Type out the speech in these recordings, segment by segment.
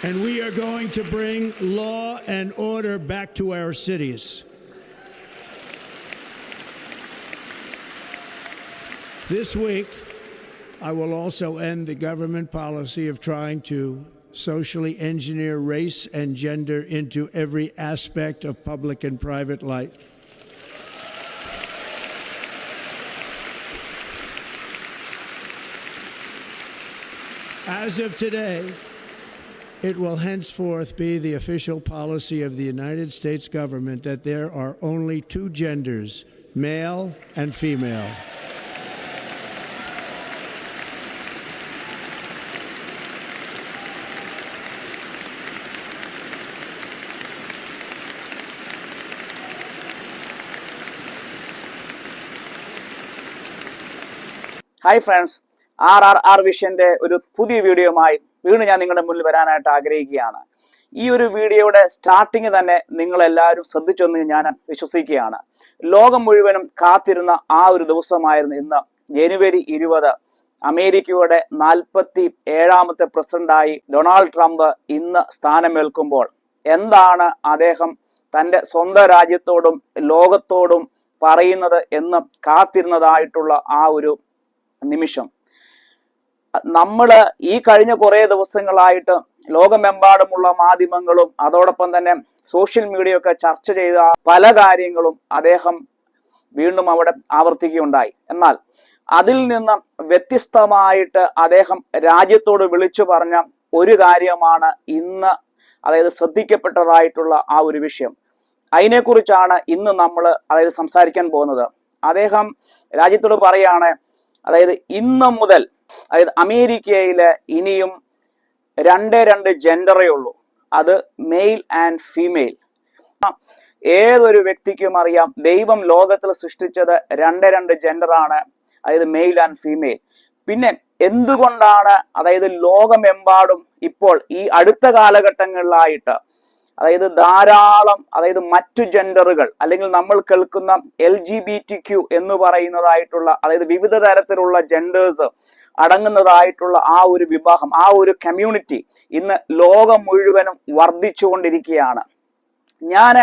And we are going to bring law and order back to our cities. This week, I will also end the government policy of trying to socially engineer race and gender into every aspect of public and private life. As of today, it will henceforth be the official policy of the United States government that there are only two genders, male and female. Hi friends, RRR Visionന്റെ ഒരു പുതിയ വീഡിയോയുമായി വീണ്ടും ഞാൻ നിങ്ങളുടെ മുന്നിൽ വരാനായിട്ട് ആഗ്രഹിക്കുകയാണ്. ഈ ഒരു വീഡിയോയുടെ സ്റ്റാർട്ടിങ് തന്നെ നിങ്ങൾ എല്ലാവരും ശ്രദ്ധിച്ചെന്ന് ഞാൻ വിശ്വസിക്കുകയാണ്. ലോകം മുഴുവനും കാത്തിരുന്ന ആ ഒരു ദിവസമായിരുന്നു ഇന്ന് ജനുവരി 20. അമേരിക്കയുടെ 47ാമത്തെ പ്രസിഡന്റായി ഡൊണാൾഡ് ട്രംപ് ഇന്ന് സ്ഥാനമേൽക്കുമ്പോൾ എന്താണ് അദ്ദേഹം തൻ്റെ സ്വന്തം രാജ്യത്തോടും ലോകത്തോടും പറയുന്നത് എന്ന് കാത്തിരുന്നതായിട്ടുള്ള ആ ഒരു നിമിഷം. നമ്മൾ ഈ കഴിഞ്ഞ കുറേ ദിവസങ്ങളായിട്ട് ലോകമെമ്പാടുമുള്ള മാധ്യമങ്ങളും അതോടൊപ്പം തന്നെ സോഷ്യൽ മീഡിയയൊക്കെ ചർച്ച ചെയ്ത പല കാര്യങ്ങളും അദ്ദേഹം വീണ്ടും അവിടെ ആവർത്തിക്കുകയുണ്ടായി. എന്നാൽ അതിൽ നിന്ന് വ്യത്യസ്തമായിട്ട് അദ്ദേഹം രാജ്യത്തോട് വിളിച്ചു പറഞ്ഞ ഒരു കാര്യമാണ് ഇന്ന് ശ്രദ്ധിക്കപ്പെട്ടതായിട്ടുള്ള ആ ഒരു വിഷയം. അതിനെക്കുറിച്ചാണ് ഇന്ന് നമ്മൾ സംസാരിക്കാൻ പോകുന്നത്. അദ്ദേഹം രാജ്യത്തോട് പറയാണ്, ഇന്ന് മുതൽ അമേരിക്കയില് ഇനിയും രണ്ട് ജെൻഡറേ ഉള്ളൂ, അത് മെയിൽ ആൻഡ് ഫീമെയിൽ. ഏതൊരു വ്യക്തിക്കും അറിയാം ദൈവം ലോകത്തിൽ സൃഷ്ടിച്ചത് രണ്ട് ജെൻഡറാണ്, മെയിൽ ആൻഡ് ഫീമെയിൽ. പിന്നെ എന്തുകൊണ്ടാണ് ലോകമെമ്പാടും ഇപ്പോൾ ഈ അടുത്ത കാലഘട്ടങ്ങളിലായിട്ട് ധാരാളം മറ്റു ജെൻഡറുകൾ അല്ലെങ്കിൽ നമ്മൾ കേൾക്കുന്ന LGBTQ എന്ന് പറയുന്നതായിട്ടുള്ള വിവിധ തരത്തിലുള്ള ജെൻഡേഴ്സ് അടങ്ങുന്നതായിട്ടുള്ള ആ ഒരു വിഭാഗം, ആ ഒരു കമ്മ്യൂണിറ്റി ഇന്ന് ലോകം മുഴുവനും വർദ്ധിച്ചുകൊണ്ടിരിക്കുകയാണ്. ഞാൻ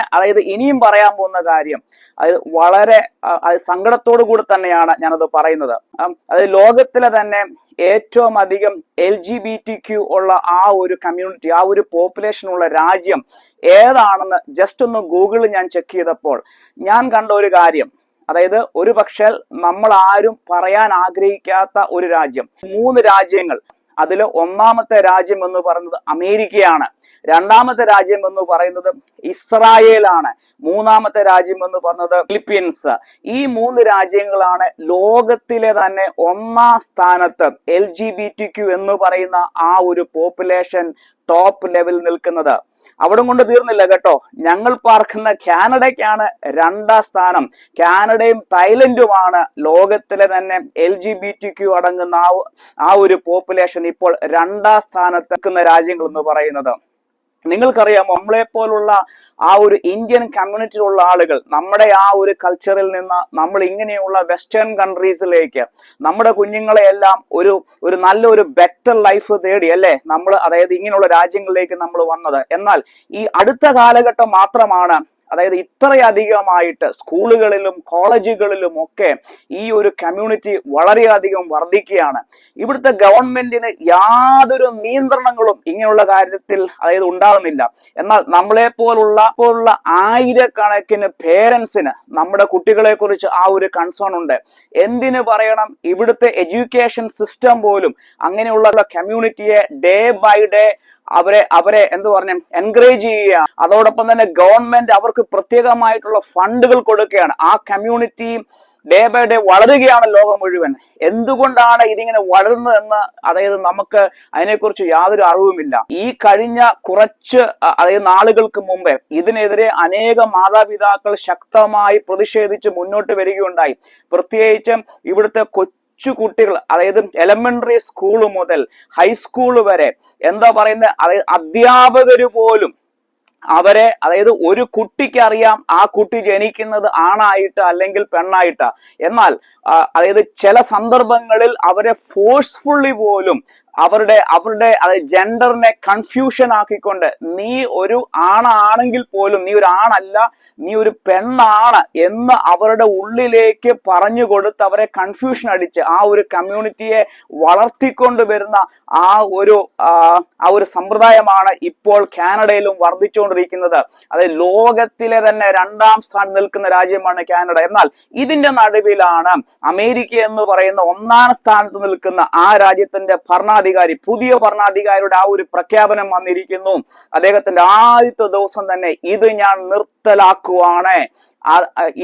ഇനിയും പറയാൻ പോകുന്ന കാര്യം വളരെ സങ്കടത്തോടു കൂടി തന്നെയാണ് ഞാനത് പറയുന്നത്. ലോകത്തിലെ തന്നെ ഏറ്റവും അധികം LGBTQ ഉള്ള ആ ഒരു കമ്മ്യൂണിറ്റി, ആ ഒരു പോപ്പുലേഷൻ ഉള്ള രാജ്യം ഏതാണെന്ന് ജസ്റ്റ് ഒന്ന് ഗൂഗിളിൽ ഞാൻ ചെക്ക് ചെയ്തപ്പോൾ ഞാൻ കണ്ട ഒരു കാര്യം, ഒരു പക്ഷേ നമ്മൾ ആരും പറയാൻ ആഗ്രഹിക്കാത്ത ഒരു രാജ്യം, 3 രാജ്യങ്ങൾ. അതിൽ ഒന്നാമത്തെ രാജ്യം എന്ന് പറയുന്നത് അമേരിക്കയാണ്, രണ്ടാമത്തെ രാജ്യം എന്ന് പറയുന്നത് ഇസ്രായേലാണ്, മൂന്നാമത്തെ രാജ്യം എന്ന് പറയുന്നത് ഫിലിപ്പീൻസ്. ഈ 3 രാജ്യങ്ങളാണ് ലോകത്തിലെ തന്നെ 1ാം സ്ഥാനത്ത് LGBTQ എന്ന് പറയുന്ന ആ ഒരു പോപ്പുലേഷൻ ടോപ്പ് ലെവൽ നിൽക്കുന്നത്. അവിടെ കൊണ്ട് തീർന്നില്ല കേട്ടോ, ഞങ്ങൾ പാർക്കുന്ന കാനഡയ്ക്കാണ് 2ാം സ്ഥാനം. കാനഡയും തായ്ലൻഡുമാണ് ലോകത്തിലെ തന്നെ LGBTQ അടങ്ങുന്ന ആ ഒരു പോപ്പുലേഷൻ ഇപ്പോൾ 2ാം സ്ഥാനത്ത് നിൽക്കുന്ന രാജ്യങ്ങൾ എന്ന് പറയുന്നത്. നിങ്ങൾക്കറിയാമോ, നമ്മളെ പോലുള്ള ആ ഒരു ഇന്ത്യൻ കമ്മ്യൂണിറ്റിയിലുള്ള ആളുകൾ നമ്മുടെ ആ ഒരു കൾച്ചറിൽ നിന്ന് നമ്മൾ ഇങ്ങനെയുള്ള വെസ്റ്റേൺ കൺട്രീസിലേക്ക് നമ്മുടെ കുഞ്ഞുങ്ങളെ എല്ലാം ഒരു നല്ലൊരു ബെറ്റർ ലൈഫ് തേടി അല്ലേ നമ്മൾ ഇങ്ങനെയുള്ള രാജ്യങ്ങളിലേക്ക് നമ്മൾ വന്നത്. എന്നാൽ ഈ അടുത്ത കാലഘട്ടം മാത്രമാണ് ഇത്രയധികമായിട്ട് സ്കൂളുകളിലും കോളേജുകളിലും ഒക്കെ ഈ ഒരു കമ്മ്യൂണിറ്റി വളരെയധികം വർദ്ധിക്കുകയാണ്. ഇവിടുത്തെ ഗവൺമെന്റിന് യാതൊരു നിയന്ത്രണങ്ങളും ഇങ്ങനെയുള്ള കാര്യത്തിൽ ഉണ്ടാകുന്നില്ല. എന്നാൽ നമ്മളെ പോലുള്ള ആയിരക്കണക്കിന് പേരൻസിന് നമ്മുടെ കുട്ടികളെ കുറിച്ച് ആ ഒരു കൺസേൺ ഉണ്ട്. എന്തിനു പറയണം, ഇവിടുത്തെ എഡ്യൂക്കേഷൻ സിസ്റ്റം പോലും അങ്ങനെയുള്ള കമ്മ്യൂണിറ്റിയെ ഡേ ബൈ ഡേ അവരെ എൻകറേജ് ചെയ്യുക. അതോടൊപ്പം തന്നെ ഗവൺമെന്റ് അവർക്ക് പ്രത്യേകമായിട്ടുള്ള ഫണ്ടുകൾ കൊടുക്കുകയാണ്. ആ കമ്മ്യൂണിറ്റി ഡേ ബൈ ഡേ വളരുകയാണ് ലോകം മുഴുവൻ. എന്തുകൊണ്ടാണ് ഇതിങ്ങനെ വളരുന്നതെന്ന് നമുക്ക് അതിനെക്കുറിച്ച് യാതൊരു അറിവുമില്ല. ഈ കഴിഞ്ഞ കുറച്ച് നാളുകൾക്ക് മുമ്പേ ഇതിനെതിരെ അനേക മാതാപിതാക്കൾ ശക്തമായി പ്രതിഷേധിച്ച് മുന്നോട്ട് വരികയുണ്ടായി. പ്രത്യേകിച്ച് ഇവിടുത്തെ കുട്ടികൾ എലമെന്ററി സ്കൂൾ മുതൽ ഹൈസ്കൂൾ വരെ അധ്യാപകര് പോലും അവരെ ഒരു കുട്ടിക്ക് അറിയാം ആ കുട്ടി ജനിക്കുന്നത് ആണായിട്ട് അല്ലെങ്കിൽ പെണ്ണായിട്ട്. എന്നാൽ ചില സന്ദർഭങ്ങളിൽ അവരെ ഫോഴ്സ്ഫുള്ളി പോലും അവരുടെ അതായത് ജെൻഡറിനെ കൺഫ്യൂഷൻ ആക്കിക്കൊണ്ട് നീ ഒരു ആണാണെങ്കിൽ പോലും നീ ഒരു ആണല്ല, നീ ഒരു പെണ്ണാണ് എന്ന് അവരുടെ ഉള്ളിലേക്ക് പറഞ്ഞു കൊടുത്ത് അവരെ കൺഫ്യൂഷൻ അടിച്ച് ആ ഒരു കമ്മ്യൂണിറ്റിയെ വളർത്തിക്കൊണ്ട് വരുന്ന ആ ഒരു സമ്പ്രദായമാണ് ഇപ്പോൾ കാനഡയിലും വർദ്ധിച്ചുകൊണ്ടിരിക്കുന്നത്. അതായത് ലോകത്തിലെ തന്നെ 2ാം സ്ഥാനത്ത് നിൽക്കുന്ന രാജ്യമാണ് കാനഡ. എന്നാൽ ഇതിന്റെ നടുവിലാണ് അമേരിക്ക എന്ന് പറയുന്ന 1ാം സ്ഥാനത്ത് നിൽക്കുന്ന ആ രാജ്യത്തിന്റെ പുതിയ ഭരണാധികാരിയുടെ ആ ഒരു പ്രഖ്യാപനം വന്നിരിക്കുന്നു. അദ്ദേഹത്തിന്റെ ആദ്യത്തെ ദിവസം തന്നെ ഇത് ഞാൻ നിർത്തലാക്കുവാണ്.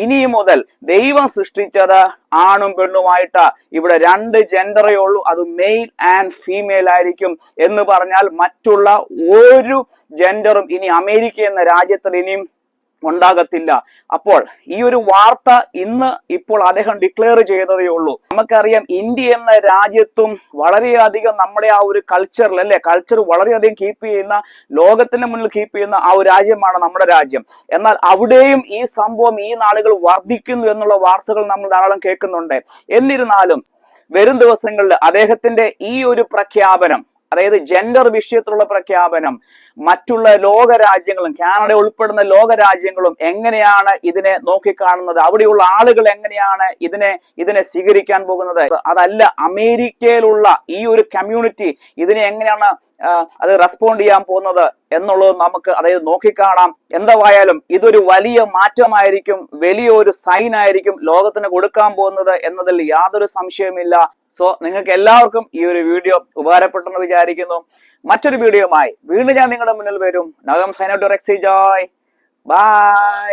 ഇനി മുതൽ ദൈവം സൃഷ്ടിച്ചത് ആണും പെണ്ണുമായിട്ട് ഇവിടെ 2 ജെൻഡറേ ഉള്ളൂ, അത് മെയിൽ ആൻഡ് ഫീമെയിൽ ആയിരിക്കും എന്ന് പറഞ്ഞാൽ മറ്റുള്ള ഒരു ജെൻഡറും ഇനി അമേരിക്ക എന്ന രാജ്യത്തിൽ ഇനിയും ഉണ്ടാകത്തില്ല. അപ്പോൾ ഈ ഒരു വാർത്ത ഇപ്പോൾ അദ്ദേഹം ഡിക്ലെയർ ചെയ്തതേ ഉള്ളൂ. നമുക്കറിയാം ഇന്ത്യ എന്ന രാജ്യത്തും വളരെയധികം നമ്മുടെ ആ ഒരു കൾച്ചർ വളരെയധികം കീപ്പ് ചെയ്യുന്ന, ലോകത്തിന് മുന്നിൽ കീപ്പ് ചെയ്യുന്ന ആ ഒരു രാജ്യമാണ് നമ്മുടെ രാജ്യം. എന്നാൽ അവിടെയും ഈ സംഭവം ഈ നാളുകൾ വർദ്ധിക്കുന്നു എന്നുള്ള വാർത്തകൾ നമ്മൾ ധാരാളം കേൾക്കുന്നുണ്ട്. എന്നിരുന്നാലും വരും ദിവസങ്ങളിൽ അദ്ദേഹത്തിന്റെ ഈ ഒരു പ്രഖ്യാപനം, അതായത് ജെൻഡർ വിഷയത്തിലുള്ള പ്രഖ്യാപനം മറ്റുള്ള ലോകരാജ്യങ്ങളും കാനഡ ഉൾപ്പെടുന്ന ലോകരാജ്യങ്ങളും എങ്ങനെയാണ് ഇതിനെ നോക്കിക്കാണുന്നത്, അവിടെയുള്ള ആളുകൾ എങ്ങനെയാണ് ഇതിനെ സ്വീകരിക്കാൻ പോകുന്നത്, അതല്ല അമേരിക്കയിലുള്ള ഈ ഒരു കമ്മ്യൂണിറ്റി ഇതിനെ എങ്ങനെയാണ് അത് റെസ്പോണ്ട് ചെയ്യാൻ പോകുന്നത് എന്നുള്ളത് നമുക്ക് അതായത് നോക്കിക്കാണാം. എന്തായാലും ഇതൊരു വലിയ മാറ്റമായിരിക്കും, വലിയൊരു സൈൻ ആയിരിക്കും ലോകത്തിന് കൊടുക്കാൻ പോകുന്നത് എന്നതിൽ യാതൊരു സംശയവുമില്ല. സോ നിങ്ങൾക്ക് എല്ലാവർക്കും ഈ ഒരു വീഡിയോ ഉപകാരപ്പെട്ടെന്ന് വിചാരിക്കുന്നു. മറ്റൊരു വീഡിയോയുമായി വീണ്ടും ഞാൻ നിങ്ങളുടെ മുന്നിൽ വരും. നവം sign out Rexy Joy. By.